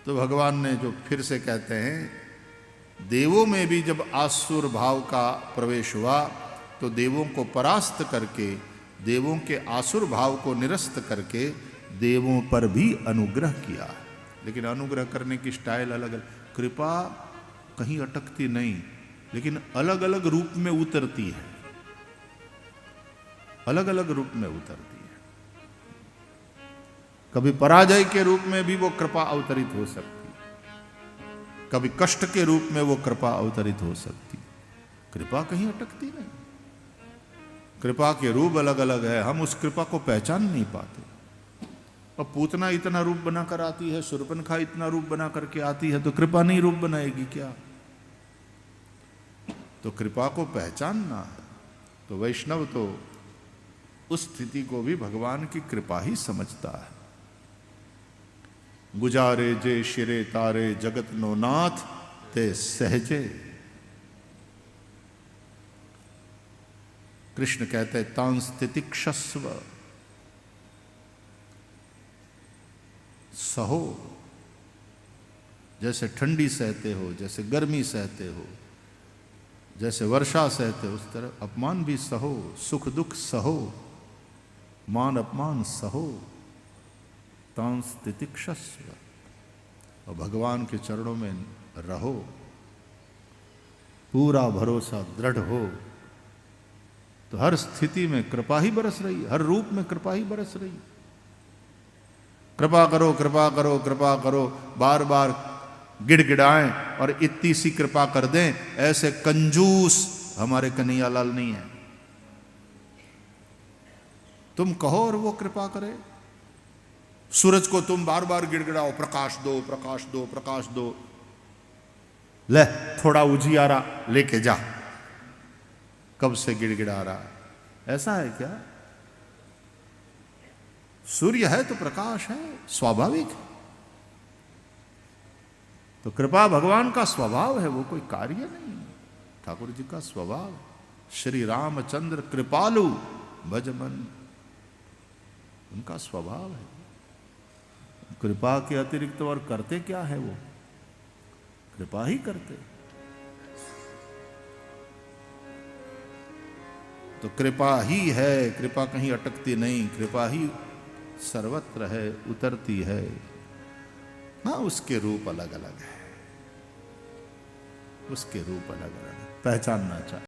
तो भगवान ने जो फिर से कहते हैं, देवों में भी जब आसुर भाव का प्रवेश हुआ तो देवों को परास्त करके, देवों के आसुर भाव को निरस्त करके देवों पर भी अनुग्रह किया। लेकिन अनुग्रह करने की स्टाइल अलग अलग, कृपा कहीं अटकती नहीं, लेकिन अलग अलग रूप में उतरती है, अलग अलग रूप में उतरती है। कभी पराजय के रूप में भी वो कृपा अवतरित हो सकती, कभी कष्ट के रूप में वो कृपा अवतरित हो सकती। कृपा कहीं अटकती नहीं। कृपा के रूप अलग अलग है, हम उस कृपा को पहचान नहीं पाते। अब पूतना इतना रूप बनाकर आती है, शूर्पणखा इतना रूप बना करके आती है, तो कृपा नहीं रूप बनाएगी क्या? तो कृपा को पहचानना है। तो वैष्णव तो उस स्थिति को भी भगवान की कृपा ही समझता है। गुजारे जे शिरे तारे जगत नो नाथ ते सहजे। कृष्ण कहते हैं तांस तितिक्षस्व, सहो। जैसे ठंडी सहते हो, जैसे गर्मी सहते हो, जैसे वर्षा सहते हो, उस तरह अपमान भी सहो, सुख दुख सहो, मान अपमान सहो। तांस तितिक्षस्व। और भगवान के चरणों में रहो, पूरा भरोसा दृढ़ हो, तो हर स्थिति में कृपा ही बरस रही, हर रूप में कृपा ही बरस रही। कृपा करो कृपा करो कृपा करो, बार बार गिड़गिड़ाएं और इतनी सी कृपा कर दें, ऐसे कंजूस हमारे कन्हैयालाल नहीं है। तुम कहो और वो कृपा करे। सूरज को तुम बार बार गिड़गिड़ाओ, प्रकाश दो प्रकाश दो प्रकाश दो, ले थोड़ा उजियारा लेके जा, कब से गिड़गिड़ा रहा। ऐसा है क्या? सूर्य है तो प्रकाश है, स्वाभाविक है। तो कृपा भगवान का स्वभाव है, वो कोई कार्य नहीं। ठाकुर जी का स्वभाव, श्री रामचंद्र कृपालु भजमन, उनका स्वभाव है। कृपा के अतिरिक्त और करते क्या है? वो कृपा ही करते। तो कृपा ही है, कृपा कहीं अटकती नहीं, कृपा ही सर्वत्र है, उतरती है। हाँ, उसके रूप अलग अलग है, उसके रूप अलग अलग है, पहचानना चाहिए।